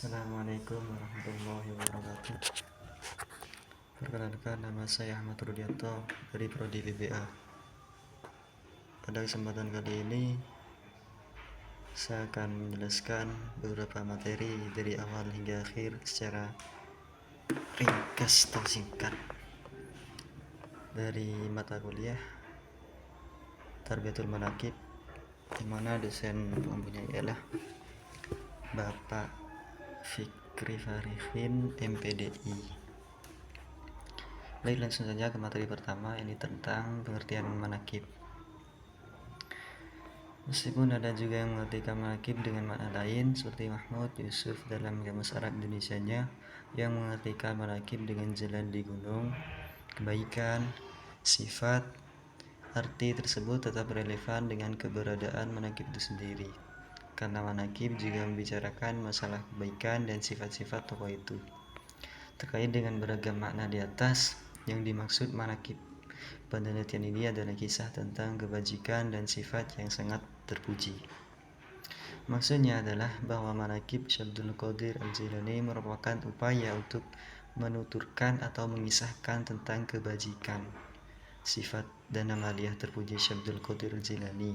Assalamualaikum warahmatullahi wabarakatuh. Perkenalkan, nama saya Ahmad Rudianto dari Prodi BBA. Pada kesempatan kali ini saya akan menjelaskan beberapa materi dari awal hingga akhir secara ringkas atau singkat dari mata kuliah Tarbiyatul Manaqib, di mana dosen pembimbingnya ialah Bapak Fikri Farihin MPDI. Baik, langsung saja ke materi pertama, ini tentang pengertian manaqib. Meskipun ada juga yang mengartikan manaqib dengan makna lain, seperti Mahmud Yusuf dalam Kamus Arab Indonesianya yang mengartikan manaqib dengan jalan di gunung, kebaikan, sifat. Arti tersebut tetap relevan dengan keberadaan manaqib itu sendiri, karena manaqib juga membicarakan masalah kebaikan dan sifat-sifat tokoh itu. Terkait dengan beragam makna di atas, yang dimaksud manaqib penelitian ini adalah kisah tentang kebajikan dan sifat yang sangat terpuji. Maksudnya adalah bahwa manaqib Syabdul Qadir Al-Jilani merupakan upaya untuk menuturkan atau mengisahkan tentang kebajikan, sifat dan amaliyah terpuji Syabdul Qadir Al-Jilani.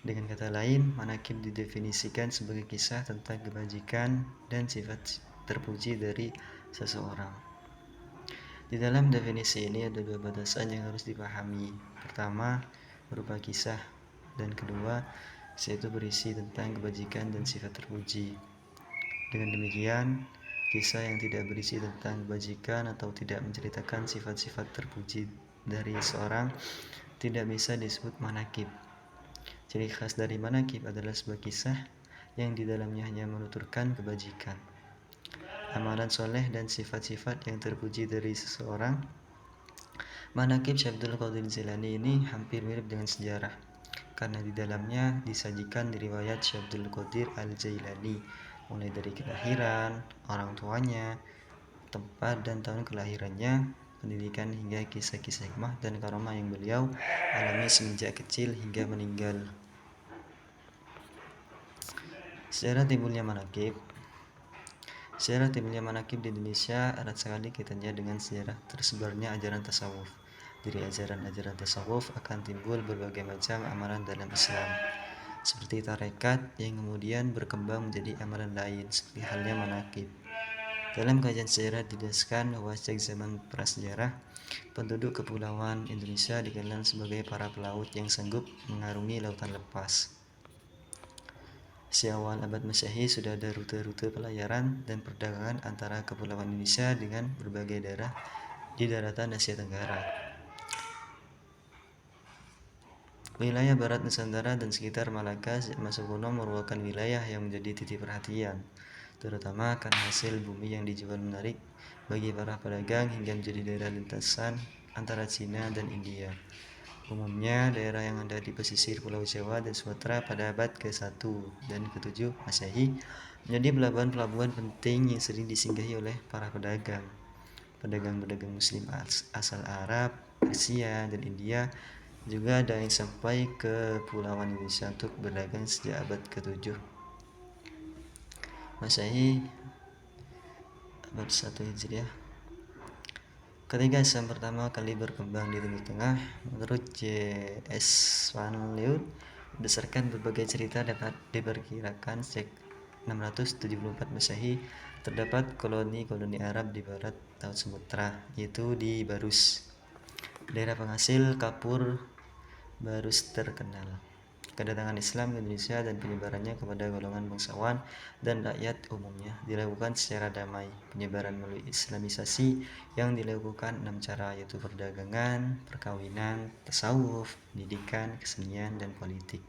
Dengan kata lain, manaqib didefinisikan sebagai kisah tentang kebajikan dan sifat terpuji dari seseorang. Di dalam definisi ini ada dua batasan yang harus dipahami. Pertama, berupa kisah, dan kedua, yaitu berisi tentang kebajikan dan sifat terpuji. Dengan demikian, kisah yang tidak berisi tentang kebajikan atau tidak menceritakan sifat-sifat terpuji dari seorang tidak bisa disebut manaqib. Ciri khas dari manaqib adalah sebuah kisah yang di dalamnya hanya menuturkan kebajikan, amalan soleh dan sifat-sifat yang terpuji dari seseorang. Manaqib Syabdul Qadir Jilani ini hampir mirip dengan sejarah, karena di dalamnya disajikan riwayat Syabdul Qadir Al-Jailani, mulai dari kelahiran, orang tuanya, tempat dan tahun kelahirannya, pendidikan hingga kisah-kisah hikmah dan karamah yang beliau alami semenjak kecil hingga meninggal. Sejarah timbulnya manaqib. Sejarah timbulnya manaqib di Indonesia erat sekali kaitannya dengan sejarah tersebarnya ajaran tasawuf. Dari ajaran-ajaran tasawuf akan timbul berbagai macam amalan dalam Islam, seperti tarekat yang kemudian berkembang menjadi amalan lain, seperti halnya manaqib. Dalam kajian sejarah dijelaskan bahwa sejak zaman prasejarah, penduduk kepulauan Indonesia dikenal sebagai para pelaut yang sanggup mengarungi lautan lepas. Sejak awal abad Masehi sudah ada rute-rute pelayaran dan perdagangan antara kepulauan Indonesia dengan berbagai daerah di daratan Asia Tenggara. Wilayah barat Nusantara dan sekitar Malaka sejak masa kuno merupakan wilayah yang menjadi titik perhatian, terutama karena hasil bumi yang dijual menarik bagi para pedagang hingga menjadi daerah lintasan antara Cina dan India. Umumnya, daerah yang ada di pesisir Pulau Jawa dan Sumatera pada abad ke-1 dan ke-7 Masehi menjadi pelabuhan-pelabuhan penting yang sering disinggahi oleh para pedagang. Pedagang-pedagang Muslim asal Arab, Persia, dan India juga ada yang sampai ke Pulauan Indonesia untuk berdagang sejak abad ke-7 Masehi, abad 1 Hijriah. Ketika Islam pertama kali berkembang di Timur Tengah, menurut J.S. Van Leeuwen, berdasarkan berbagai cerita dapat diperkirakan sejak 674 Masehi terdapat koloni-koloni Arab di barat Laut Sumatera, yaitu di Barus, daerah penghasil kapur Barus terkenal. Kedatangan Islam ke Indonesia dan penyebarannya kepada golongan bangsawan dan rakyat umumnya dilakukan secara damai. Penyebaran melalui Islamisasi yang dilakukan 6 cara, yaitu perdagangan, perkawinan, tasawuf, pendidikan, kesenian, dan politik.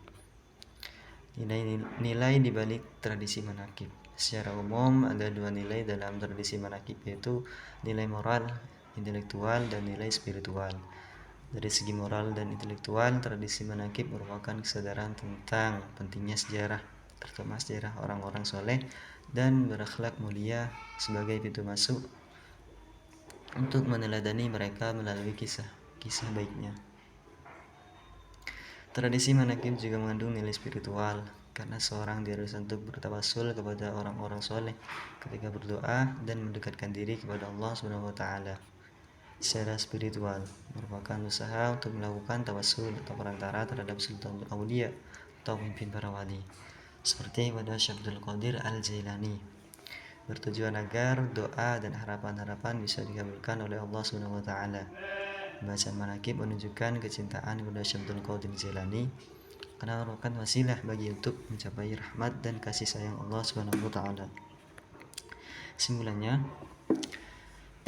Nilai di balik tradisi manaqib. Secara umum ada dua nilai dalam tradisi manaqib, yaitu nilai moral, intelektual, dan nilai spiritual. Dari segi moral dan intelektual, tradisi manaqib merupakan kesadaran tentang pentingnya sejarah, terutama sejarah orang-orang soleh dan berakhlak mulia sebagai pintu masuk untuk meneladani mereka melalui kisah baiknya. Tradisi manaqib juga mengandung nilai spiritual. karena seorang diharuskan untuk bertawasul kepada orang-orang soleh ketika berdoa dan mendekatkan diri kepada Allah Subhanahu wa taala. Secara spiritual merupakan usaha untuk melakukan tawasul atau perantara terhadap sultan aulia atau pemimpin para wali, seperti pada Syekh Abdul Qadir Al-Jailani, bertujuan agar doa dan harapan-harapan bisa dikabulkan oleh Allah Subhanahu wa taala. Bacaan manakib menunjukkan kecintaan kepada Syekh Abdul Qadir Jailani karena merupakan wasilah bagi untuk mencapai rahmat dan kasih sayang Allah Subhanahu wa taala. Simpulannya,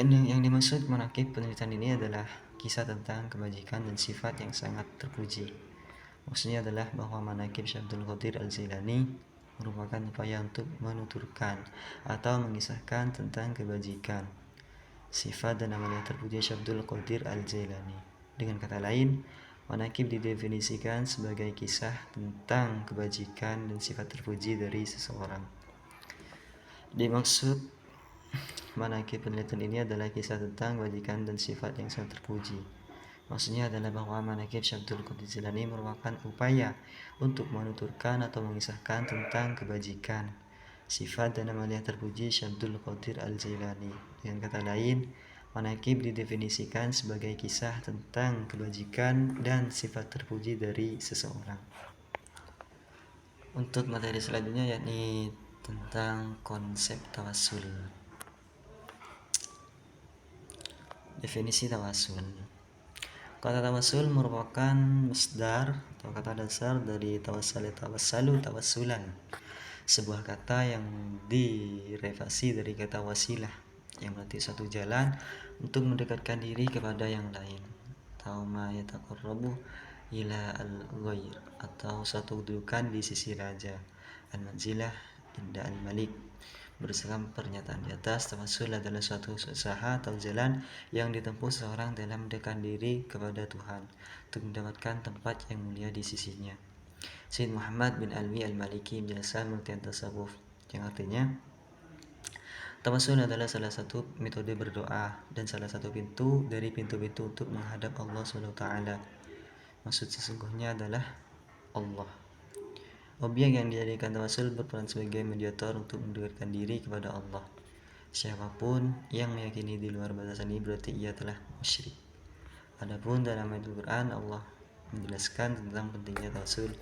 yang dimaksud manakib penelitian ini adalah kisah tentang kebajikan dan sifat yang sangat terpuji. Maksudnya adalah bahwa manakib Syekh Abdul Qadir Al-Jailani merupakan upaya untuk menuturkan atau mengisahkan tentang kebajikan, sifat dan amal yang terpuji Syekh Abdul Qadir Al-Jailani. Dengan kata lain, manakib didefinisikan sebagai kisah tentang kebajikan dan sifat terpuji dari seseorang. Dimaksud manakib penelitian ini adalah kisah tentang kebajikan dan sifat yang sangat terpuji. Maksudnya adalah bahwa manakib Syekh Abdul Qadir Jailani merupakan upaya untuk menuturkan atau mengisahkan tentang kebajikan, sifat dan amal yang terpuji Syekh Abdul Qadir Al-Jailani. Dengan kata lain, manakib didefinisikan sebagai kisah tentang kebajikan dan sifat terpuji dari seseorang. Untuk materi selanjutnya yakni tentang konsep tawasul. Definisi tawasul. Kata tawasul merupakan masdar atau kata dasar dari tawassal, tawassalu, tawassulan, sebuah kata yang direvasi dari kata wasilah yang berarti satu jalan untuk mendekatkan diri kepada yang lain, atau ma yataqarrabu ila al-ghair, atau suatu kedudukan di sisi raja, al-manzilah inda al-malik. Berdasarkan pernyataan di atas, tawassul adalah suatu usaha atau jalan yang ditempuh seorang dalam mendekatkan diri kepada Tuhan untuk mendapatkan tempat yang mulia di sisinya. Syed Muhammad bin Alwi Al-Maliki menjelaskan pengertian tasawuf, yang artinya tawassul adalah salah satu metode berdoa dan salah satu pintu dari pintu-pintu untuk menghadap Allah SWT. Maksud sesungguhnya adalah Allah. Objek yang dijadikan tawassul berperan sebagai mediator untuk mendekatkan diri kepada Allah. Siapapun yang meyakini di luar batasan ini berarti ia telah musyrik. Adapun dalam ayat Al-Quran, Allah menjelaskan tentang pentingnya tawassul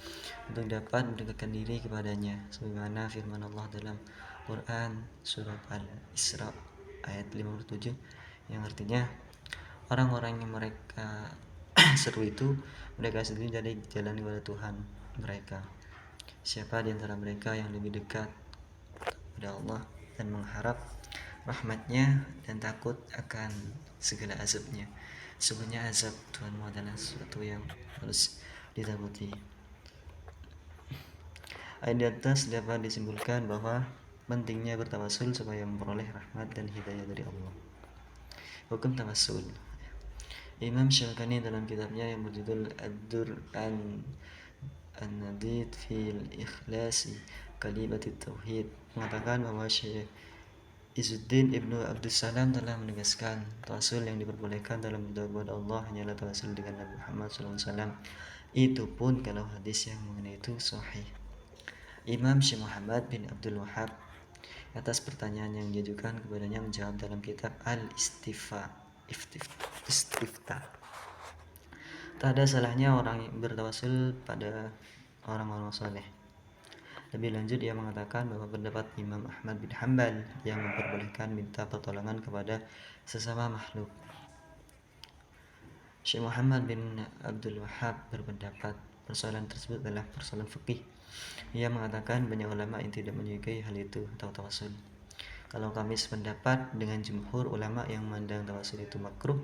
untuk dapat mendekatkan diri kepadanya, sebagaimana firman Allah dalam Quran surat Al-Isra ayat 57 yang artinya, orang-orang yang mereka seru itu mereka sendiri jadi jalan kepada Tuhan mereka. Siapa di antara mereka yang lebih dekat kepada Allah dan mengharap rahmatnya dan takut akan segala azabnya. Sebenarnya azab Tuhanmu adalah sesuatu yang harus ditakuti. Ayat di atas dapat disimpulkan bahwa pentingnya bertawasul supaya memperoleh rahmat dan hidayah dari Allah. Hukum tawasul. Imam Syalkani dalam kitabnya yang berjudul Ad-Dur'an An-Nadid fil Ikhlasi Kalimatit Tauhid mengatakan bahwa Syekh Izzuddin Ibnu Abdussalam telah menegaskan tawasul yang diperbolehkan dalam berdoa kepada Allah hanyalah tawasul dengan Nabi Muhammad SAW. Itu pun kalau hadis yang mengenai itu sahih. Imam Syekh Muhammad bin Abdul Wahhab atas pertanyaan yang diajukan kepadanya menjawab dalam kitab Al-Istifta. Tak ada salahnya orang bertawasul pada orang-orang soleh. Lebih lanjut ia mengatakan bahwa pendapat Imam Ahmad bin Hanbal yang memperbolehkan minta pertolongan kepada sesama makhluk. Syekh Muhammad bin Abdul Wahhab berpendapat persoalan tersebut adalah persoalan fikih. Ia mengatakan banyak ulama yang tidak menyukai hal itu atau tawasul. Kalau kami sependapat dengan jumhur ulama yang memandang tawasul itu makruh,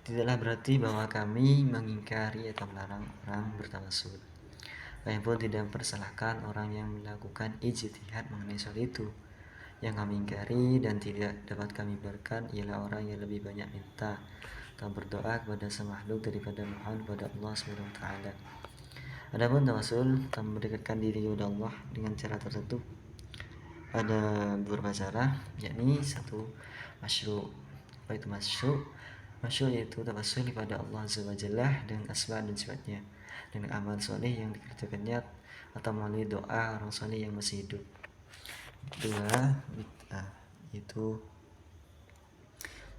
tidaklah berarti bahwa kami mengingkari atau melarang orang bertawasul. Kami pun tidak mempersalahkan orang yang melakukan ijtihad mengenai soal itu. Yang kami ingkari dan tidak dapat kami biarkan ialah orang yang lebih banyak minta atau berdoa kepada semakhluk daripada mohon kepada Allah SWT. Adapun tawasul atau mendekatkan diri kepada Allah dengan cara tertentu ada beberapa cara, yakni satu, masyru'. Apa itu masyru'? Masyru' yaitu tawasul kepada Allah Azza wa Jalla dengan asma dan sifatnya, dengan amal soleh yang dikerjakannya atau melalui doa orang soleh yang masih hidup. Dua, bid'ah itu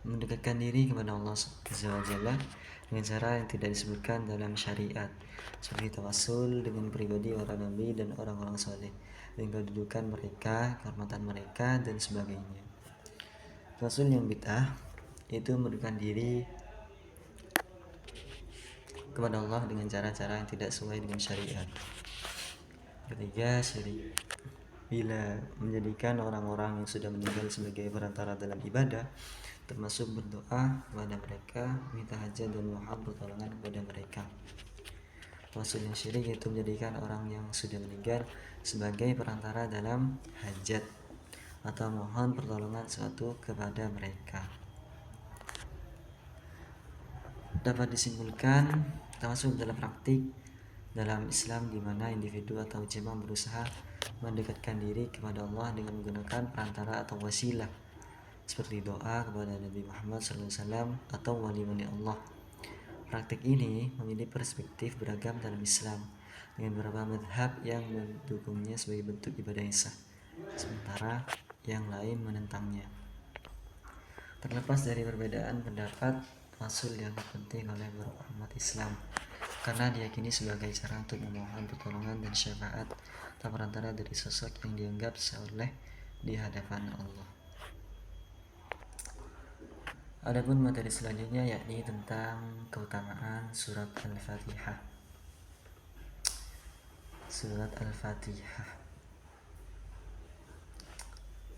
mendekatkan diri kepada Allah Azza wa Jalla dengan cara yang tidak disebutkan dalam syariat, seperti tawassul dengan pribadi para nabi dan orang-orang soleh, dengan kedudukan mereka, kehormatan mereka, dan sebagainya. Tawassul yang bid'ah itu mendekatkan diri kepada Allah dengan cara-cara yang tidak sesuai dengan syariat. Ketiga, syirik. Bila menjadikan orang-orang yang sudah meninggal sebagai perantara dalam ibadah, termasuk berdoa kepada mereka, minta hajat dan mohon pertolongan kepada mereka. Maksud yang syirik itu menjadikan orang yang sudah meninggal sebagai perantara dalam hajat atau mohon pertolongan suatu kepada mereka. Dapat disimpulkan, termasuk dalam praktik dalam Islam di mana individu atau jemaah berusaha mendekatkan diri kepada Allah dengan menggunakan perantara atau wasilah seperti doa kepada Nabi Muhammad SAW atau wali-wali Allah. Praktik ini memiliki perspektif beragam dalam Islam dengan beberapa madhab yang mendukungnya sebagai bentuk ibadah yang sah, sementara yang lain menentangnya. Terlepas dari perbedaan pendapat, tawassul dianggap penting oleh beberapa umat Islam karena diyakini sebagai cara untuk memohon pertolongan dan syafaat atau perantara dari sosok yang dianggap saleh di hadapan Allah. Adapun materi selanjutnya yakni tentang keutamaan surat Al-Fatihah. Surat Al-Fatihah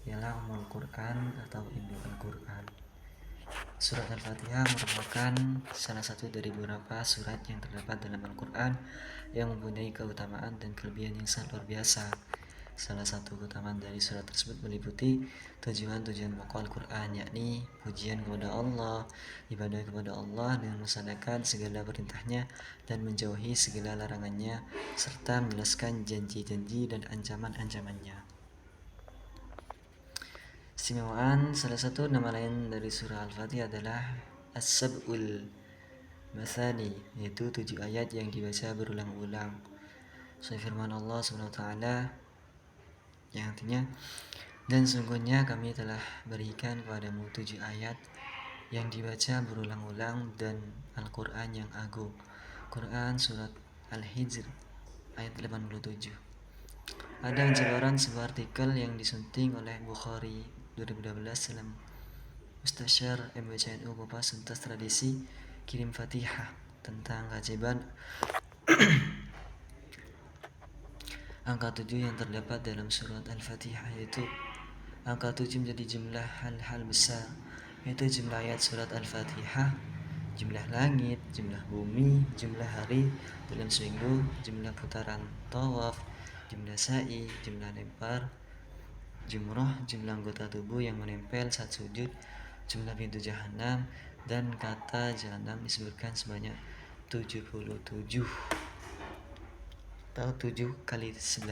ialah Ummul Quran atau Induk Al-Quran. Surat Al-Fatihah merupakan salah satu dari beberapa surat yang terdapat dalam Al-Quran yang mempunyai keutamaan dan kelebihan yang sangat luar biasa. Salah satu keutamaan dari surat tersebut meliputi tujuan-tujuan pokok Al-Quran, yakni pujian kepada Allah, ibadah kepada Allah dengan melaksanakan segala perintahnya dan menjauhi segala larangannya, serta menjelaskan janji-janji dan ancaman-ancamannya. Istimewaan salah satu nama lain dari surah Al-Fatihah adalah As-Sab'ul Mathani, yaitu 7 ayat yang dibaca berulang-ulang. Firman Allah SWT yang artinya, dan sungguhnya kami telah berikan kepadamu 7 ayat yang dibaca berulang-ulang dan Al-Quran yang agung. Quran surat Al-Hijr ayat 87. Ada jabaran sebuah artikel yang disunting oleh Bukhari 2012 dalam Mustasyar MBCNU Kupas tuntas tradisi kirim Fatihah tentang keajaiban angka 7 yang terdapat dalam surat Al-Fatihah, yaitu angka 7 menjadi jumlah hal-hal besar, yaitu jumlah ayat surat Al-Fatihah, jumlah langit, jumlah bumi, jumlah hari dalam seminggu, jumlah putaran tawaf, jumlah sa'i, jumlah lempar jumrah, jumlah anggota tubuh yang menempel saat sujud, jumlah pintu jahanam, dan kata jahanam disebutkan sebanyak 77 atau 7 kali 11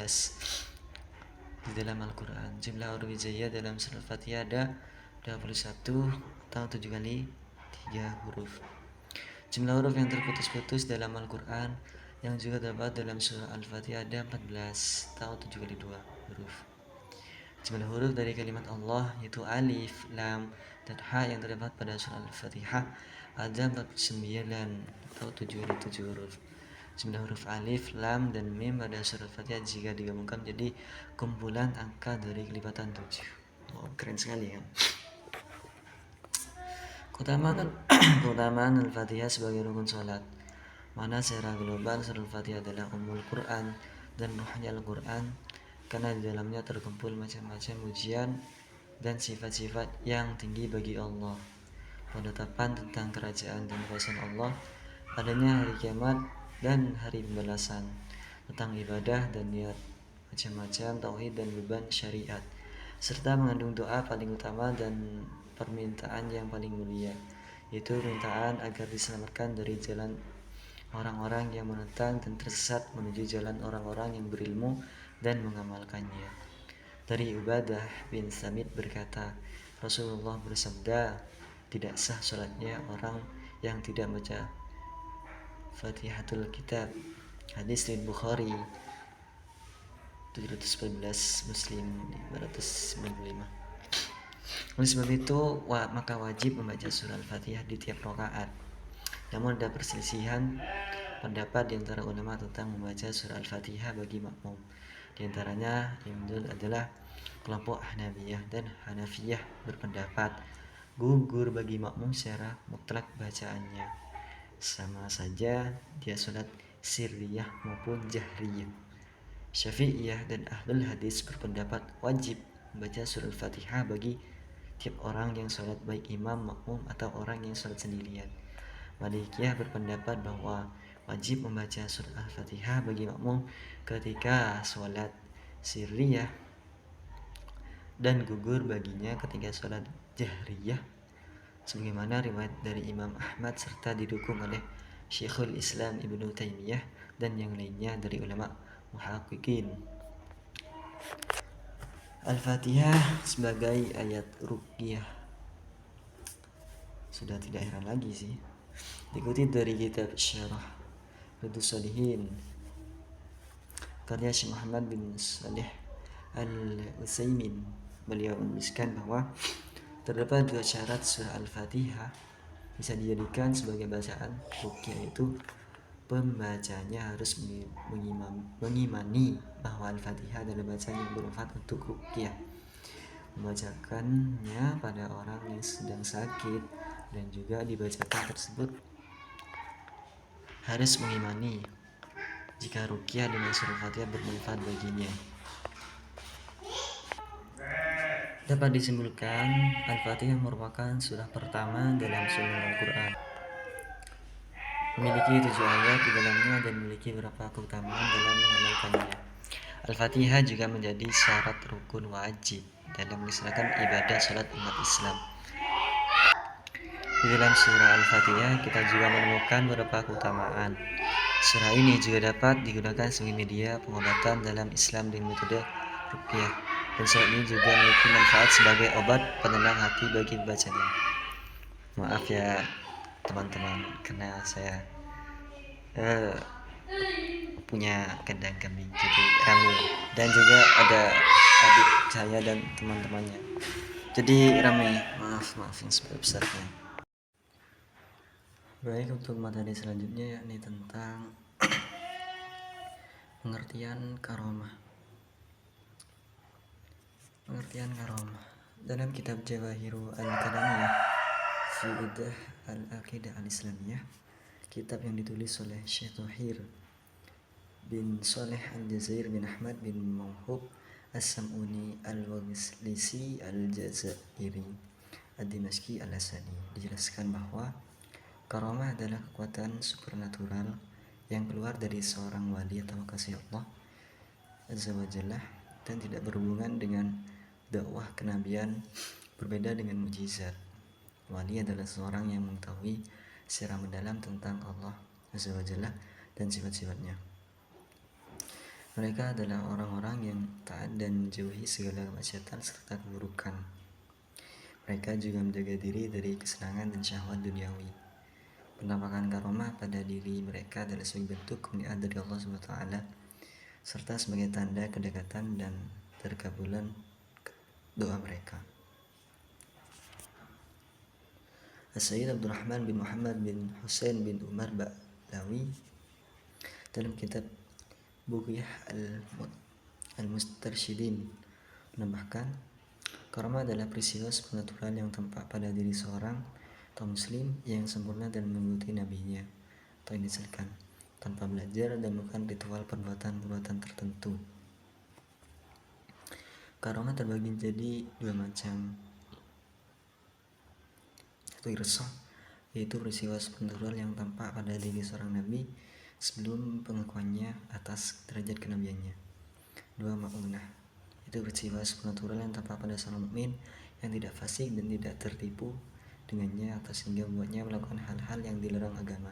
di dalam Al-Quran. Jumlah huruf hijaiyah dalam surat Fatihah ada 21 atau 7 kali 3 huruf. Jumlah huruf yang terputus-putus dalam Al-Quran yang juga terdapat dalam surah Al-Fatihah ada 14 atau 7 kali 2 huruf. Jumlah huruf dari kalimat Allah yaitu alif, lam, dan ha yang terdapat pada surah Al-Fatihah ada 49 atau 7 kali 7 huruf. Jumlah huruf alif, lam, dan mim pada surat Fatihah jika digabungkan menjadi kumpulan angka dari kelipatan 7. Oh, keren sekali kan? Keutamaan Al-Fatihah sebagai rukun salat. Mana secara global surat Al-Fatihah adalah Ummul Quran dan ruhnya Al-Quran karena di dalamnya terkumpul macam-macam ujian dan sifat-sifat yang tinggi bagi Allah, penetapan tentang kerajaan dan kekuasaan Allah, adanya hari kiamat dan hari pembalasan, tentang ibadah dan niat, macam-macam tauhid dan beban syariat, serta mengandung doa paling utama dan permintaan yang paling mulia, yaitu permintaan agar diselamatkan dari jalan orang-orang yang menentang dan tersesat menuju jalan orang-orang yang berilmu dan mengamalkannya. Dari Ubadah bin Samit berkata, Rasulullah bersabda, tidak sah salatnya orang yang tidak baca Fatihatul Kitab. Hadis riwayat Bukhari. 714 Muslim 595. Oleh sebab itu maka wajib membaca surah Al-Fatihah di tiap rakaat. Namun ada perselisihan pendapat di antara ulama tentang membaca surah Al-Fatihah bagi makmum. Di antaranya yang menurut adalah kelompok Hanabiyah dan Hanafiyah berpendapat gugur bagi makmum secara mutlak bacaannya, sama saja dia sholat sirriyah maupun jahriyah. Syafi'iyah dan Ahlul Hadis berpendapat wajib membaca surah Al-Fatihah bagi tiap orang yang sholat, baik imam, makmum, atau orang yang sholat sendirian. Malikiyah berpendapat bahwa wajib membaca surah Al-Fatihah bagi makmum ketika sholat sirriyah dan gugur baginya ketika sholat jahriyah, sebagaimana riwayat dari Imam Ahmad serta didukung oleh Syekhul Islam Ibnu Taimiyah dan yang lainnya dari ulama muhaqqiqin. Al-Fatihah sebagai ayat ruqyah. Sudah tidak heran lagi sih. Dikutip dari kitab Syarah Riyadhus Shalihin karya Syekh Muhammad bin Shalih Al-Utsaimin, beliau menuliskan bahwa terdapat dua syarat surah Al-Fatihah bisa dijadikan sebagai bacaan ruqyah, yaitu pembacanya harus mengimani bahwa Al-Fatihah adalah bacaan yang bermanfaat untuk ruqyah, membacakannya pada orang yang sedang sakit, dan juga dibacakan tersebut harus mengimani jika ruqyah dengan surah Al-Fatihah bermanfaat baginya. Dapat disimpulkan, Al-Fatihah merupakan surah pertama dalam seluruh Al-Quran. Memiliki 7 ayat di dalamnya dan memiliki beberapa keutamaan dalam mengamalkannya. Al-Fatihah juga menjadi syarat rukun wajib dalam melaksanakan ibadah salat umat Islam. Di dalam surah Al-Fatihah kita juga menemukan beberapa keutamaan. Surah ini juga dapat digunakan sebagai media pengobatan dalam Islam dengan metode ruqyah, dan surah ini juga memiliki manfaat sebagai obat penenang hati bagi pembacanya. Maaf ya teman-teman, karena saya punya kandang kambing jadi ramai, dan juga ada adik saya dan teman-temannya, jadi ramai. Maaf yang sebesar-besarnya. Baik, untuk materi selanjutnya yakni tentang pengertian karomah. Dalam kitab Jawahiru Al-Kalamiyah fi Idah Al-Aqidah Al-Islamiyah, kitab yang ditulis oleh Syekh Thohir bin Saleh Al-Jazair bin Ahmad bin Mawhub As-Sam'uni Al-Waghlisi Al-Jazairi Ad-Dimashqi Al-Asadi, dijelaskan bahwa karomah adalah kekuatan supernatural yang keluar dari seorang wali atau kasih Allah Azza wa Jalla dan tidak berhubungan dengan dakwah kenabian. Berbeda dengan mukjizat, wali adalah seorang yang mengetahui secara mendalam tentang Allah Azza wa Jalla dan sifat-sifatnya. Mereka adalah orang-orang yang taat dan menjauhi segala kemaksiatan serta keburukan. Mereka juga menjaga diri dari kesenangan dan syahwat duniawi. Penampakan karomah pada diri mereka adalah sebagai bentuk kemuliaan dari Allah SWT, serta sebagai tanda kedekatan dan terkabulan doa mereka. As-Sayyid Abdurrahman bin Muhammad bin Husain bin Umar Ba'lawi dalam kitab Bughiyah Al-Mustarsyidin menambahkan, karomah adalah peristiwa supernatural yang tampak pada diri seorang atau muslim yang sempurna dan mengikuti nabinya atau yang dihasilkan tanpa belajar dan bukan ritual perbuatan-perbuatan tertentu. Karomah terbagi menjadi dua macam, yaitu irsah, yaitu peristiwa supernatural yang tampak pada diri seorang nabi sebelum pengakuannya atas derajat kenabiannya. Dua, ma'unah, itu peristiwa supernatural yang tampak pada seorang mukmin yang tidak fasik dan tidak tertipu dengannya atau sehingga membuatnya melakukan hal-hal yang dilarang agama.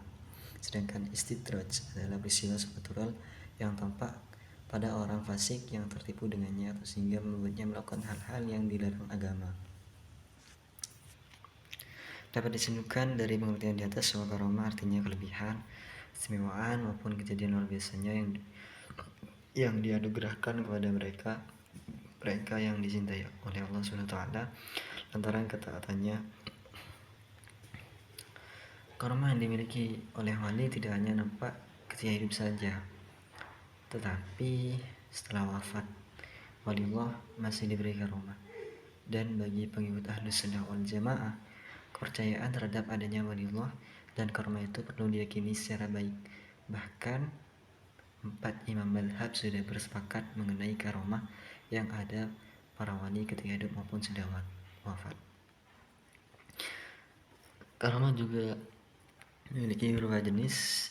Sedangkan istidraj adalah peristiwa supernatural yang tampak pada orang fasik yang tertipu dengannya atau sehingga membuatnya melakukan hal-hal yang dilarang agama. Dapat disimpulkan dari pengertian di atas bahwa karomah artinya kelebihan, istimewaan maupun kejadian luar biasanya yang dianugerahkan kepada mereka yang dicintai oleh Allah SWT lantaran ketaatannya. Karomah yang dimiliki oleh wali tidak hanya nampak ketika hidup saja, tetapi setelah wafat waliullah masih diberi karomah. Dan bagi pengikut Ahlus Sunnah wal Jamaah, kepercayaan terhadap adanya waliullah dan karomah itu perlu diyakini secara baik. Bahkan 4 imam mazhab sudah bersepakat mengenai karomah yang ada para wali ketika hidup maupun sudah wafat. Karomah juga memiliki beberapa jenis,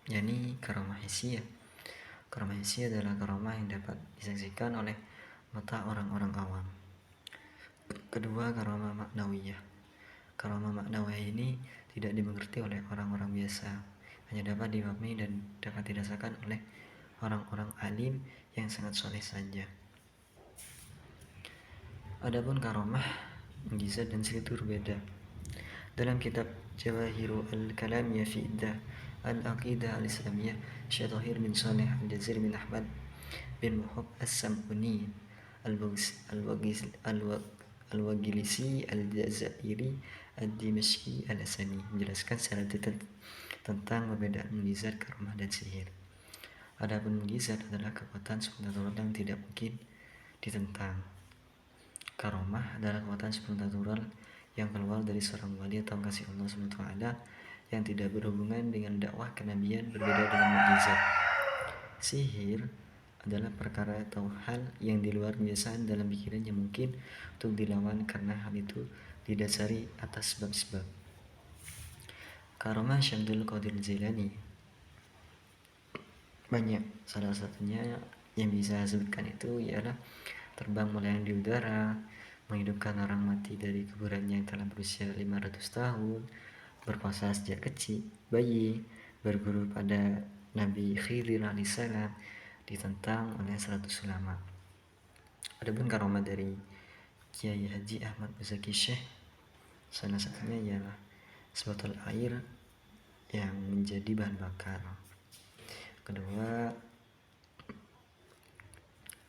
yakni karomah hissiyah. Karomah hissiyah adalah karomah yang dapat disaksikan oleh mata orang-orang awam. Kedua, karomah maknawiyah. Karomah maknawiyah ini tidak dimengerti oleh orang-orang biasa, hanya dapat dipahami dan dapat dirasakan oleh orang-orang alim yang sangat soleh saja. Adapun karomah, mukjizat dan sihir itu berbeda. Dalam kitab Jawahiru al-Kalamiyah fi al-Aqidah al-Islamiyah, Syekh Tahir bin Saleh al-Jazir bin Ahmad bin Muhab as-Sam'uni al-Wagilisi al-Jazairi ad-Dimashqi al-Asani menjelaskan secara detail tentang perbedaan mukjizat, karomah, dan sihir. Adapun mukjizat adalah kekuatan supernatural yang tidak mungkin ditentang. Karomah adalah kekuatan supernatural yang keluar dari seorang wali atau kasih Allah SWT yang tidak berhubungan dengan dakwah kenabian, berbeda dengan mukjizat. Sihir adalah perkara atau hal yang di luar kebiasaan dalam pikiran yang mungkin untuk dilawan karena hal itu didasari atas sebab-sebab. Karomah Syamsul Qadir Jilani banyak, salah satunya yang bisa sebutkan itu ialah terbang melayang di udara, menghidupkan orang mati dari kuburannya yang telah berusia 500 tahun, berpuasa sejak kecil, bayi, berguru pada Nabi Khidir alaihissalam, ditentang oleh 100 ulama. Adapun karomah dari Kiai Haji Ahmad Muzaki Syekh, salah satunya ialah sebotol air yang menjadi bahan bakar. Kedua,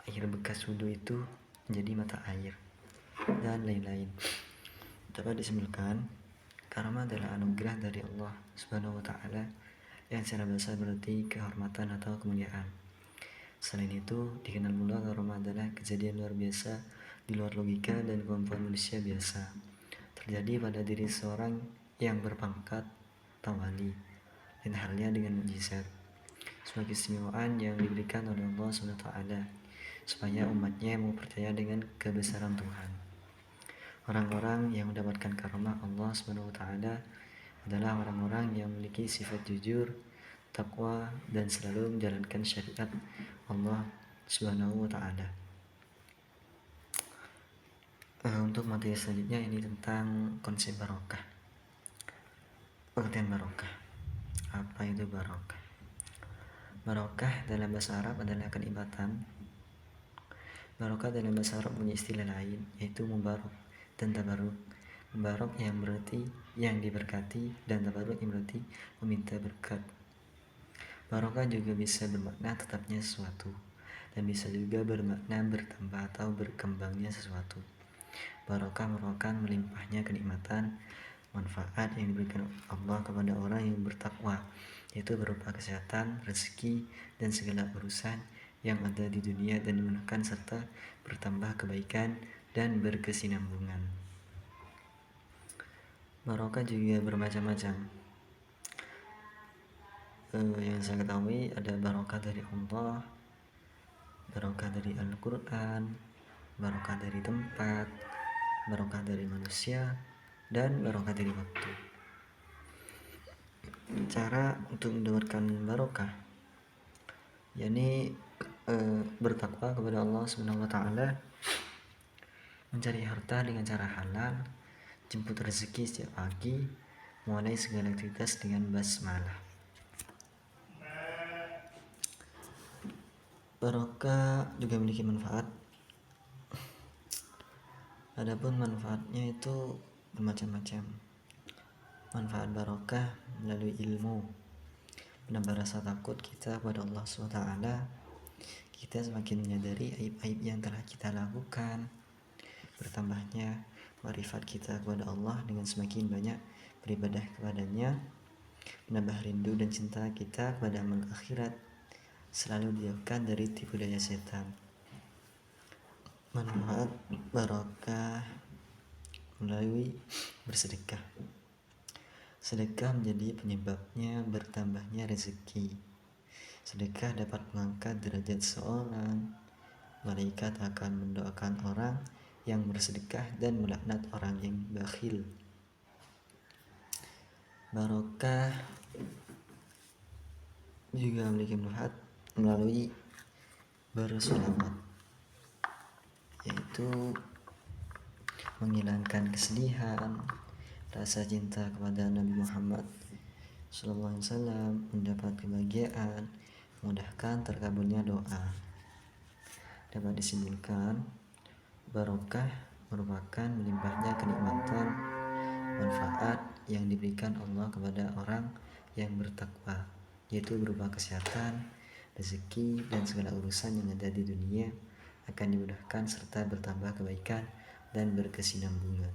air bekas wudhu itu menjadi mata air, dan lain-lain. Dapat disimpulkan, karomah adalah anugerah dari Allah Subhanahu wa Ta'ala yang secara bahasa berarti kehormatan atau kemuliaan. Selain itu, dikenal pula karomah adalah kejadian luar biasa di luar logika dan kemampuan manusia biasa, terjadi pada diri seorang yang berpangkat tawali, dan halnya dengan mukjizat, sebagai keistimewaan yang diberikan oleh Allah SWT supaya umatnya mau percaya dengan kebesaran Tuhan. Orang-orang yang mendapatkan karomah Allah SWT adalah orang-orang yang memiliki sifat jujur, takwa, dan selalu menjalankan syariat Allah SWT. Untuk materi selanjutnya ini tentang konsep barokah. Pengertian barokah. Apa itu barokah? Barokah dalam bahasa Arab adalah kenikmatan. Barokah dalam bahasa Arab punya istilah lain, yaitu mubarak dan tabaruk. Mubarak yang berarti yang diberkati, dan tabaruk yang berarti meminta berkat. Barokah juga bisa bermakna tetapnya sesuatu, dan bisa juga bermakna bertambah atau berkembangnya sesuatu. Barokah merupakan melimpahnya kenikmatan, manfaat yang diberikan Allah kepada orang yang bertakwa, yaitu berupa kesehatan, rezeki, dan segala urusan yang ada di dunia, dan dimudahkan serta bertambah kebaikan dan berkesinambungan. Barokah juga bermacam-macam. Yang saya ketahui ada barokah dari Allah, barokah dari Al-Quran, barokah dari tempat, barokah dari manusia, dan barokah dari waktu. Cara untuk mendapatkan barokah, yakni bertakwa kepada Allah Subhanahu wa Ta'ala, mencari harta dengan cara halal, jemput rezeki setiap pagi, mulai segala aktivitas dengan basmalah. Barokah juga memiliki manfaat. Adapun manfaatnya itu bermacam-macam. Manfaat barokah melalui ilmu. menambah rasa takut kita kepada Allah SWT. Kita semakin menyadari aib-aib yang telah kita lakukan. Bertambahnya makrifat kita kepada Allah dengan semakin banyak beribadah kepadanya. Menambah rindu dan cinta kita kepada amal akhirat, selalu dijauhkan dari tipu daya setan. Manfaat barokah melalui bersedekah. Sedekah menjadi penyebabnya bertambahnya rezeki. Sedekah dapat mengangkat derajat seorang. Malaikat akan mendoakan orang yang bersedekah dan melaknat orang yang bakhil. Barokah juga memiliki manfaat melalui bersolawat, yaitu menghilangkan kesedihan, rasa cinta kepada Nabi Muhammad SAW, mendapat kebahagiaan, memudahkan terkabulnya doa. Dapat disimpulkan, barokah merupakan melimpahnya kenikmatan manfaat yang diberikan Allah kepada orang yang bertakwa, yaitu berupa kesehatan, rezeki, dan segala urusan yang ada di dunia akan dimudahkan serta bertambah kebaikan dan berkesinambungan.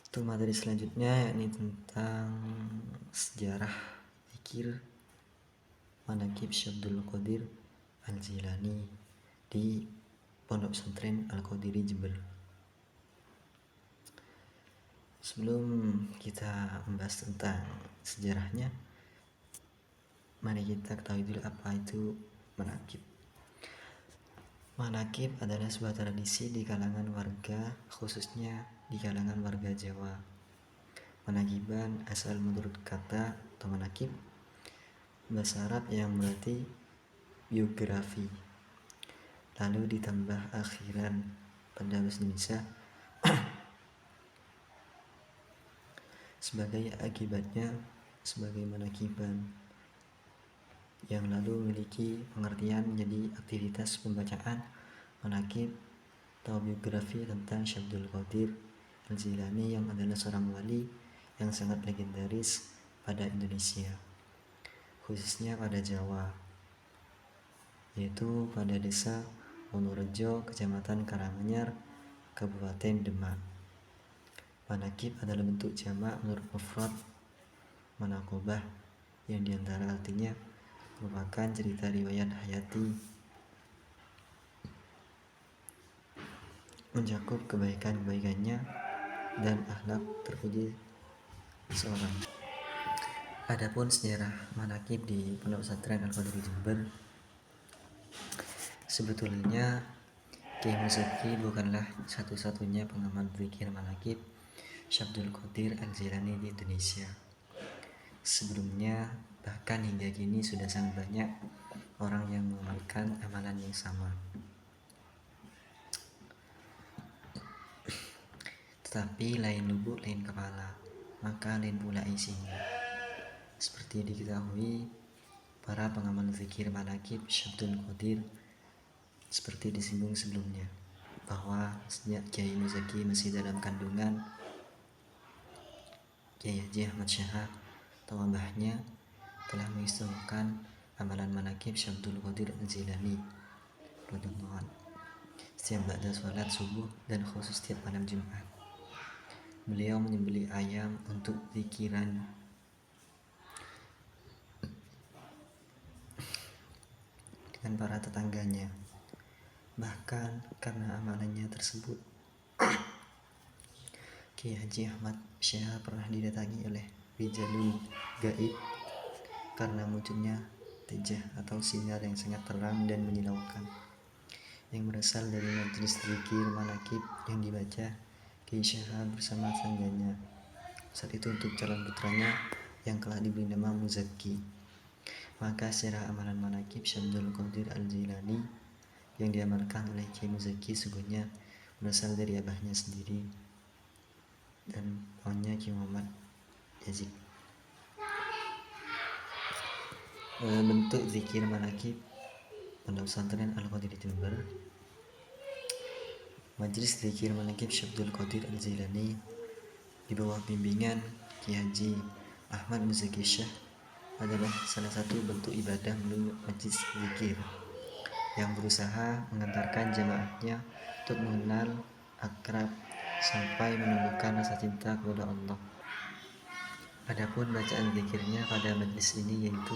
Untuk materi selanjutnya yakni tentang sejarah zikir manaqib Syabdul Qadir Al-Jilani di Pondok Pesantren Al-Qadiri Jember. Sebelum kita membahas tentang sejarahnya, mari kita ketahui dulu apa itu manaqib. Manaqib adalah sebuah tradisi di kalangan warga, khususnya di kalangan warga Jawa. Manaqiban asal menurut kata atau manaqib bahasa Arab yang berarti biografi, lalu ditambah akhiran pada bahasa Indonesia sebagai akibatnya sebagai manaqiban, yang lalu memiliki pengertian menjadi aktivitas pembacaan manaqib atau biografi tentang Syabdul Qadir Al-Jilani yang adalah seorang wali yang sangat legendaris pada Indonesia, khususnya pada Jawa, yaitu pada desa Wonorejo, Kecamatan Karanganyar, Kabupaten Demak. Manaqib adalah bentuk jamak menurut mufrad manaqobah, yang diantara artinya merupakan cerita riwayat hayati, mencakup kebaikan-kebaikannya dan akhlak terpuji seorang. Adapun sejarah manaqib di Pondok Pesantren Al-Qadiri Jember, sebetulnya Kiai Muzaki bukanlah satu-satunya pengamat zikir manaqib Syabdul Qadir Al-Jilani di Indonesia. Sebelumnya, bahkan hingga kini sudah sangat banyak orang yang mengamalkan amalan yang sama. Tetapi lain lubuk lain kepala, maka lain pula isinya. Seperti diketahui, para pengamal zikir manaqib Syabdul Qadir seperti disinggung sebelumnya, bahwa sejak Kiai Muzaki masih dalam kandungan Kiai Haji Ahmad Syahab atau abahnya, telah mengistilahkan amalan manaqib Syabdul Qadir Al-Jilani setiap ba'da sholat subuh dan khusus setiap malam Jumat. Beliau menyembelih ayam untuk zikiran dengan para tetangganya. Bahkan karena amalannya tersebut, Kiai Haji Ahmad Syahab pernah didatangi oleh rijalul gaib karena munculnya tejah atau sinar yang sangat terang dan menyilaukan yang berasal dari majelis zikir manaqib yang dibaca Kiai Syahab bersama tangganya saat itu untuk calon putranya yang telah diberi nama Muzaki. Maka secara amalan manaqib Syabdul Qadir Al-Jilani yang diamalkan oleh Kiai Muzaki sungguhnya berasal dari abahnya sendiri dan pamannya Kiai Muhammad Yazid. Bentuk zikir manaqib Pondok Pesantren Al-Qadiri Jember. Majelis zikir manaqib Syabdul Qadir Al-Jilani di bawah bimbingan Kiai Haji Ahmad Muzaki Syekh adalah salah satu bentuk ibadah melalui majlis zikir yang berusaha mengantarkan jemaahnya untuk mengenal akrab sampai menumbuhkan rasa cinta kepada Allah. Adapun bacaan zikirnya pada majlis ini yaitu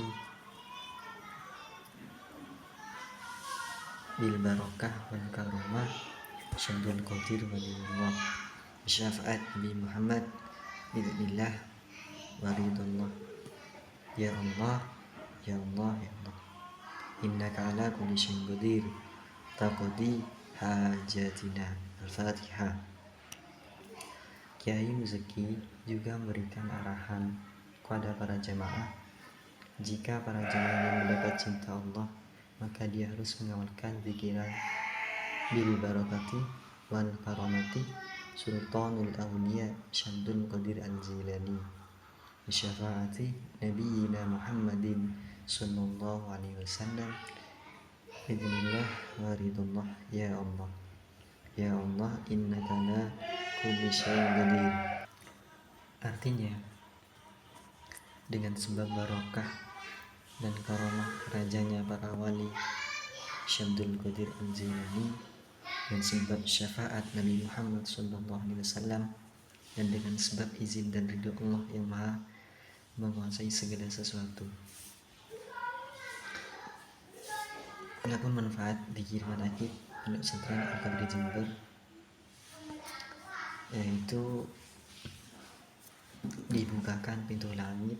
bil barokah wal karomah Syamdul Qadir waliyullah syafaat Nabi Muhammad bi'idznillah waridullah. Ya Allah, ya Allah, ya Allah, innaka ala kulli syai'in qadir taqdi hajatina. Al-Fatihah. Kiai Muzaki juga memberikan arahan kepada para jemaah, jika para jemaah yang mendapat cinta Allah, maka dia harus mengamalkan zikiran bil barakati wal karamati Sultanul Awliya Syamdul Qadir Al-Jilani bisyafaati Nabiyina Muhammadin sallallahu alaihi wasallam bi'idznillah waridullah. Ya Allah, ya Allah, innaka la kulli syai'in qadir. Artinya, dengan sebab barokah dan karomah rajanya para wali Syamdul Qadir Al-Jilani dan sebab syafaat Nabi Muhammad SAW dan dengan sebab izin dan ridho Allah yang maha menguasai segala sesuatu. Adapun manfaat zikir manakib Pondok Pesantren Al-Qadri Jember yaitu dibukakan pintu langit,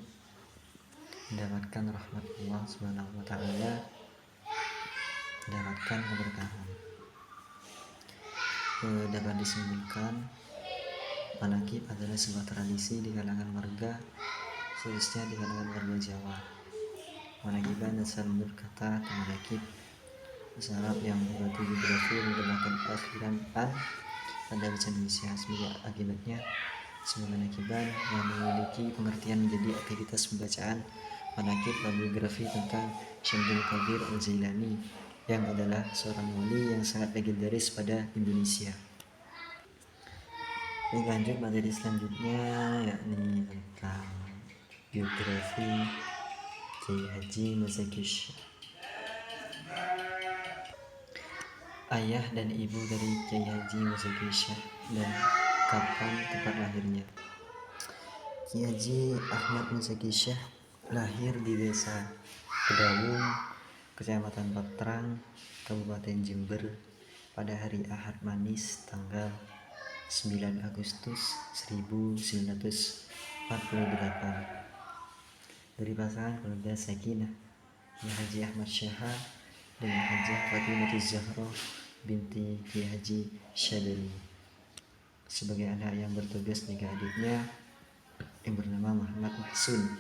mendapatkan rahmat Allah Subhanahu wa taala, mendapatkan keberkahan. Dapat disimpulkan, manakib adalah sebuah tradisi di kalangan warga, khususnya di kalangan warga Jawa. Manakiban asal menurut kata manakib bahasa Arab yang berarti geografi menggunakan akhiran an pada bahasa Indonesia. Sebagai akibatnya, semua manakiban yang memiliki pengertian menjadi aktivitas pembacaan manakib dan biografi tentang Syamdul Qadir Al-Jilani yang adalah seorang wali yang sangat legendaris pada Indonesia. Lanjut materi selanjutnya, yakni tentang biografi Kiai Haji Muzaki Syekh. Ayah dan ibu dari Kiai Haji Muzaki Syekh dan kapan tempat lahirnya. Kiai Haji Ahmad Muzaki Syekh lahir di desa Kedawung, Kecamatan Patrang, Kabupaten Jember pada hari Ahad Manis tanggal 9 Agustus 1948 dari pasangan keluarga Sakinah Kiai Haji Ahmad Syah dengan Hajah Fatimah Zahra binti Kiai Haji Syadili sebagai anak yang bertugas jaga adiknya yang bernama Muhammad Mahsun,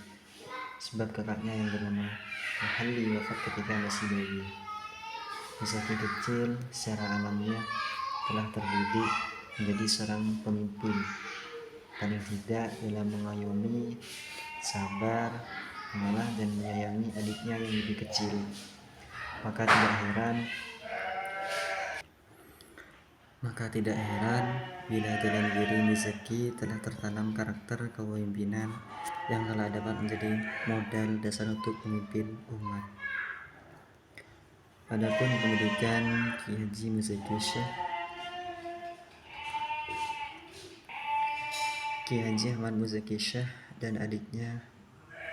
sebab kakaknya yang bernama Muhalli wafat ketika masih bayi. Muzaki kecil secara alamiah telah terdidik menjadi seorang pemimpin, paling tidak dalam mengayomi, sabar, mengalah dan menyayangi adiknya yang lebih kecil. Maka tidak heran bila dalam diri Muzaki telah tertanam karakter kepemimpinan yang telah dapat menjadi modal dasar untuk memimpin umat. Adapun pendidikan Kiai Haji Muzaki Syekh, Kiai Haji Ahmad Muzaki Syekh dan adiknya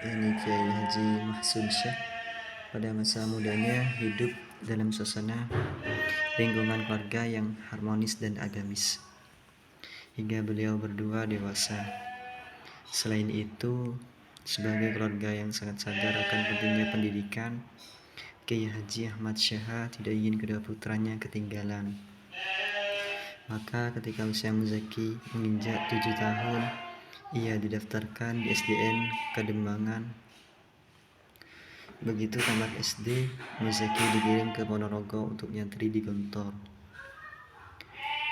yakni Kiai Haji Mahsun Syekh pada masa mudanya hidup dalam suasana lingkungan keluarga yang harmonis dan agamis hingga beliau berdua dewasa. Selain itu, sebagai keluarga yang sangat sadar akan pentingnya pendidikan, Kiai Haji Ahmad Syah tidak ingin kedua putranya ketinggalan. Maka ketika usia Muzaki menginjak 7 tahun, ia didaftarkan di SDN Kadembangan. Begitu tamat SD, Muzaki dikirim ke Ponorogo untuk nyantri di Gontor.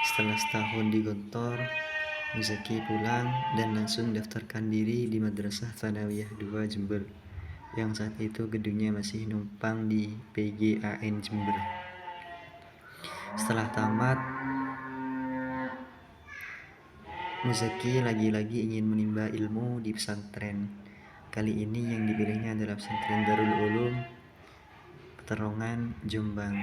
Setelah setahun di Gontor, Muzaki pulang dan langsung daftarkan diri di Madrasah Tsanawiyah 2 Jember, yang saat itu gedungnya masih numpang di PGAN Jember. Setelah tamat, Muzaki lagi-lagi ingin menimba ilmu di pesantren. Kali ini yang dipilihnya adalah pesantren Darul Ulum Peterongan, Jombang.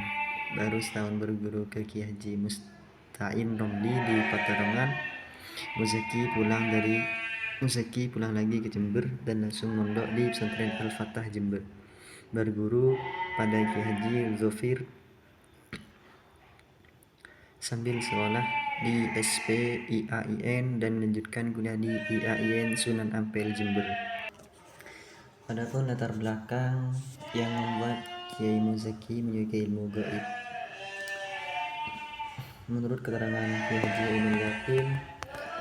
Baru setahun berguru ke Ki Haji Mustain Romli di Peterongan, Muzaki pulang lagi ke Jember dan langsung mondok di pesantren Al-Fatah Jember. Berguru pada Ki Haji Zofir sambil sekolah di SPIAIN dan melanjutkan kuliah di IAIN Sunan Ampel Jember. Adapun latar belakang yang membuat Kiai Muzaki menyukai ilmu gaib. Menurut keterangan Kiai Haji Ainul Yakin,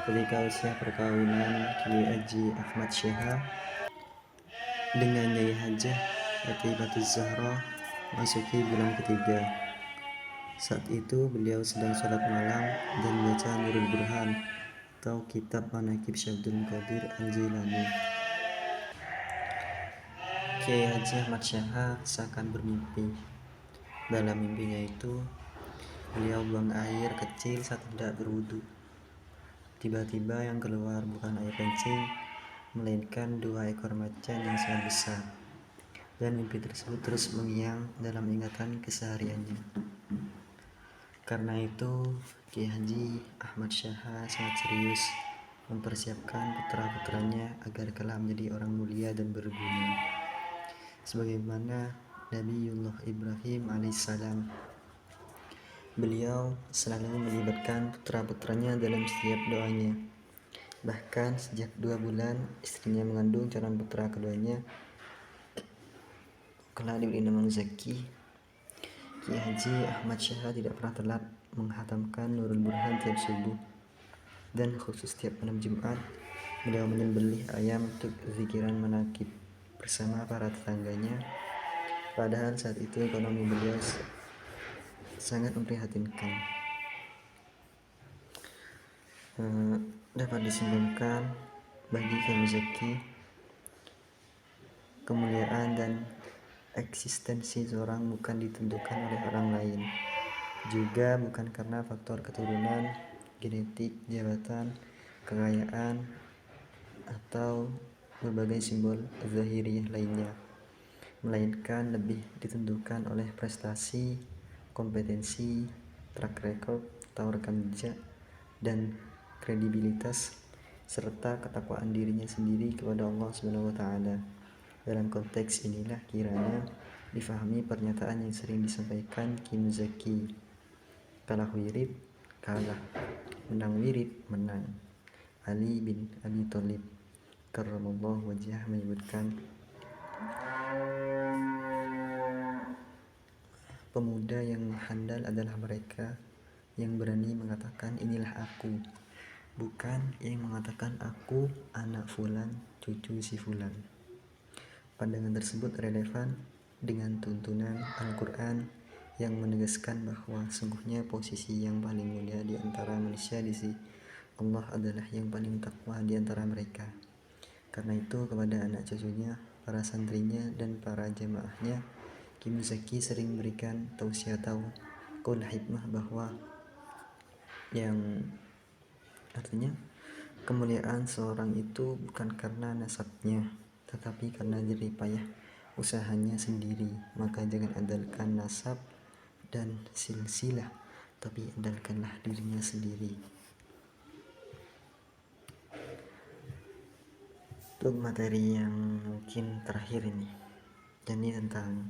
ketika usia perkawinan Kiai Haji Ahmad Syekha dengan Nyai Hajah Atibatus Zahra masuki bulan ketiga. Saat itu beliau sedang sholat malam dan baca Nurul Burhan atau kitab Manaqib Syabdul Qadir Al-Jilani. Kiai Haji Ahmad Syekha seakan bermimpi. Dalam mimpinya itu, beliau buang air kecil saat hendak berwudu. Tiba-tiba yang keluar bukan air kencing, melainkan 2 ekor macan yang sangat besar. Dan mimpi tersebut terus mengiang dalam ingatan kesehariannya. Karena itu, Kiai Haji Ahmad Syekha sangat serius mempersiapkan putra-putranya agar kelak menjadi orang mulia dan berguna. Sebagaimana Nabiullah Ibrahim alaihissalam, beliau selalu melibatkan putra-putranya dalam setiap doanya. Bahkan sejak 2 bulan istrinya mengandung calon putra keduanya kelak diberi nama Zaki. Kiai Haji Ahmad Syekha tidak pernah telat menghatamkan Nurul Burhan tiap subuh, dan khusus tiap malam Jumat beliau menyembelih ayam untuk zikiran manaqib bersama para tetangganya. Padahal saat itu ekonomi beliau sangat memprihatinkan. Dapat disimpulkan bagi Kiai Muzaki, kemuliaan dan eksistensi seorang bukan ditentukan oleh orang lain, juga bukan karena faktor keturunan, genetik, jabatan, kekayaan, atau berbagai simbol zahiriyah lainnya, melainkan lebih ditentukan oleh prestasi, kompetensi, track record atau rekam jejak, dan kredibilitas serta ketakwaan dirinya sendiri kepada Allah SWT. Dalam konteks inilah kiranya difahami pernyataan yang sering disampaikan Kiai Muzaki, kalah wirid kalah, menang wirid menang. Ali bin Abi Thalib karramallahu wajhah menyebutkan, pemuda yang handal adalah mereka yang berani mengatakan inilah aku, bukan yang mengatakan aku anak fulan, cucu si fulan. Pandangan tersebut relevan dengan tuntunan Al-Quran yang menegaskan bahwa sungguhnya posisi yang paling mulia di antara manusia di sisi Allah adalah yang paling takwa di antara mereka. Karena itu kepada anak cucunya, para santrinya, dan para jamaahnya, Kiai Muzaki sering memberikan tausiah atau qaul hikmah bahwa yang artinya kemuliaan seorang itu bukan karena nasabnya, tetapi karena jerih payah usahanya sendiri. Maka jangan andalkan nasab dan silsilah, tapi andalkanlah dirinya sendiri. Untuk materi yang mungkin terakhir ini tentang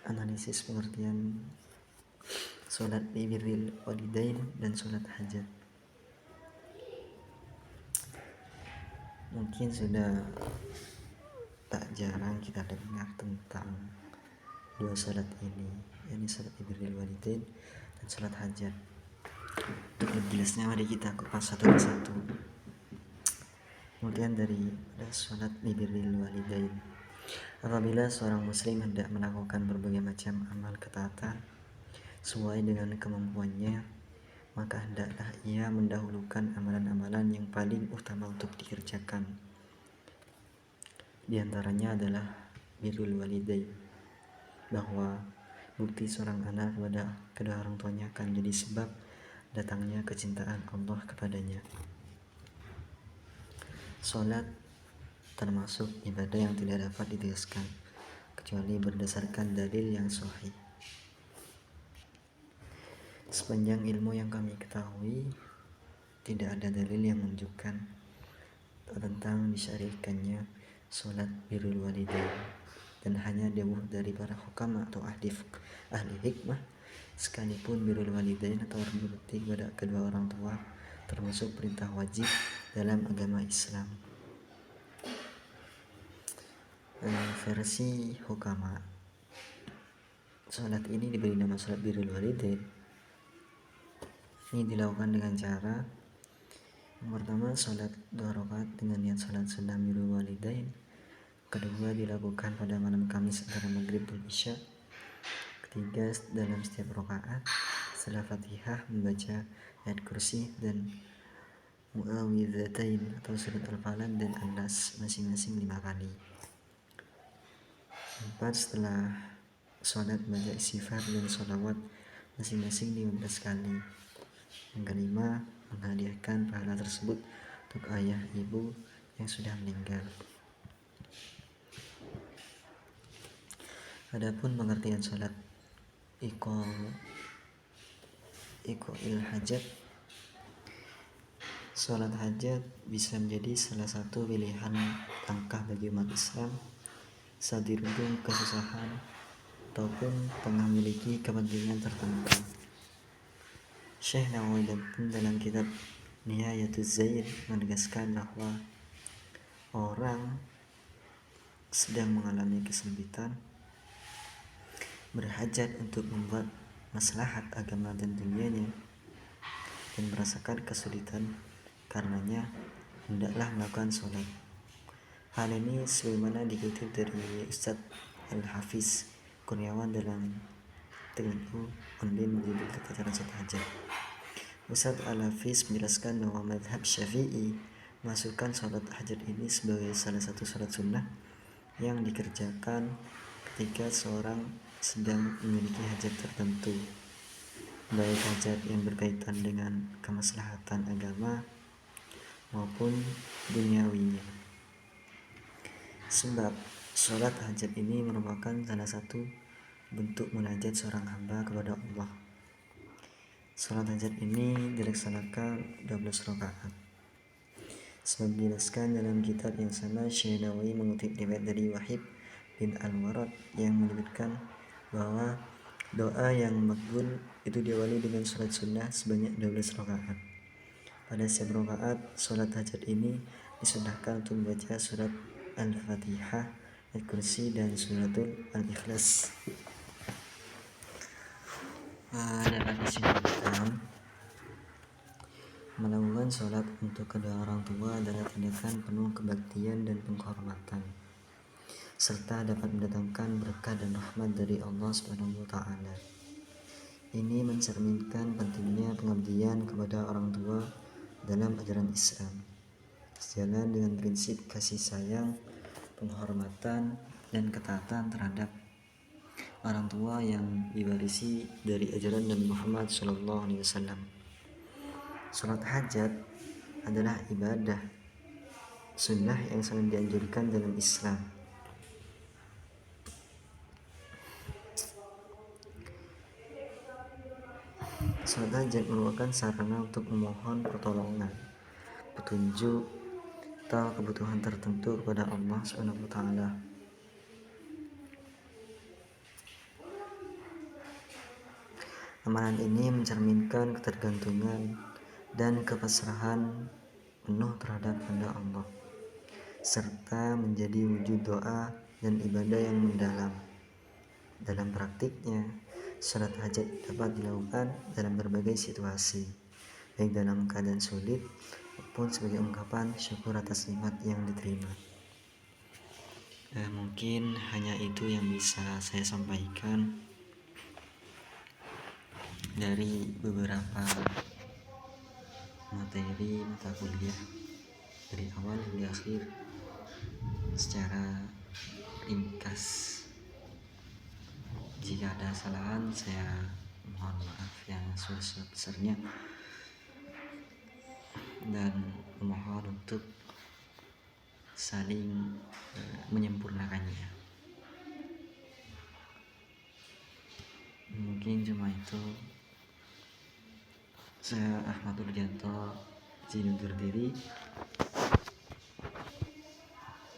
analisis pengertian sholat birril walidain dan sholat hajat. Mungkin sudah tak jarang kita dengar tentang 2 sholat ini, yakni sholat birril walidain dan sholat hajat. Untuk lebih jelasnya mari kita kupas satu persatu. Kemudian dari sholat birril walidain, apabila seorang muslim hendak melakukan berbagai macam amal ketaatan sesuai dengan kemampuannya, maka hendaklah ia mendahulukan amalan-amalan yang paling utama untuk dikerjakan. Di antaranya adalah birrul walidain, bahwa bukti seorang anak kepada kedua orang tuanya akan menjadi sebab datangnya kecintaan Allah kepadanya. Salat termasuk ibadah yang tidak dapat ditegaskan kecuali berdasarkan dalil yang sahih. Sepanjang ilmu yang kami ketahui, tidak ada dalil yang menunjukkan tentang disyariatkannya salat birrul walidain, dan hanya dawuh dari para hukama atau ahli hikmah, sekalipun birrul walidain atau berbakti kepada kedua orang tua termasuk perintah wajib dalam agama Islam. Versi hukama, salat ini diberi nama salat birrul walidain. Ini dilakukan dengan cara yang pertama, salat 2 rakaat dengan niat salat sunnah birrul walidain. Kedua, dilakukan pada malam Kamis antara maghrib dan isya. Ketiga, dalam setiap rakaat setelah Fatihah membaca ayat kursi dan muawwidzatain atau surat al-falaq dan an-nas masing-masing 5 kali. 4, setelah salat membaca istighfar dan sholawat masing-masing 15 kali. Yang kelima, menghadiahkan pahala tersebut untuk ayah ibu yang sudah meninggal. Adapun pengertian salat iqa'il hajat, salat hajat bisa menjadi salah satu pilihan langkah bagi umat Islam saat dirundung kesusahan ataupun tengah memiliki kepentingan tertentu. Syekh Nawawi pun dalam kitab Nihayatuz Zaid menegaskan bahwa orang sedang mengalami kesempitan, berhajat untuk membuat maslahat agama dan dunianya, dan merasakan kesulitan karenanya hendaklah melakukan sholat. Hal ini sebagaimana dikutip dari Ustadz Al-Hafiz Kurniawan dalam TNU online berjudul Tata Cara Sholat Hajat. Ustadz Al-Hafiz menjelaskan bahwa mazhab Syafi'i masukkan sholat hajat ini sebagai salah satu sholat sunnah yang dikerjakan ketika seorang sedang memiliki hajat tertentu, baik hajat yang berkaitan dengan kemaslahatan agama maupun duniawinya. Sebab sholat hajat ini merupakan salah satu bentuk munajat seorang hamba kepada Allah. Sholat hajat ini dilaksanakan 12 rakaat. Sebab dijelaskan dalam kitab yang sama, Syekh Nawawi mengutip riwayat dari Wahib bin Al-Warad yang menyebutkan bahwa doa yang makbul itu diawali dengan sholat sunnah sebanyak 12 rakaat. Pada setiap rakaat sholat hajat ini disunnahkan untuk membaca surat Al-Fatihah, ayat kursi, dan suratul Al-Ikhlas. Dapat disimpulkan, melakukan sholat untuk kedua orang tua adalah tindakan penuh kebaktian dan penghormatan, serta dapat mendatangkan berkah dan rahmat dari Allah Subhanahu wa Ta'ala. Ini mencerminkan pentingnya pengabdian kepada orang tua dalam ajaran Islam, sejalan dengan prinsip kasih sayang, penghormatan, dan ketaatan terhadap orang tua yang diwarisi dari ajaran Nabi Muhammad SAW. Salat hajat adalah ibadah sunnah yang sangat dianjurkan dalam Islam. Salat hajat merupakan sarana untuk memohon pertolongan, petunjuk, atau kebutuhan tertentu kepada Allah Subhanahu wa Ta'ala. Amalan ini mencerminkan ketergantungan dan kepasrahan penuh terhadap kehendak Allah, serta menjadi wujud doa dan ibadah yang mendalam. Dalam praktiknya, salat hajat dapat dilakukan dalam berbagai situasi, baik dalam keadaan sulit maupun sebagai ungkapan syukur atas nikmat yang diterima. Mungkin hanya itu yang bisa saya sampaikan dari beberapa materi mata kuliah dari awal hingga akhir secara ringkas. Jika ada kesalahan, saya mohon maaf yang sebesar-besarnya. dan memohon untuk saling menyempurnakannya. Mungkin cuma itu. Saya Ahmad Urjanto izin undur diri.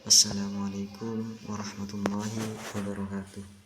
Assalamualaikum warahmatullahi wabarakatuh.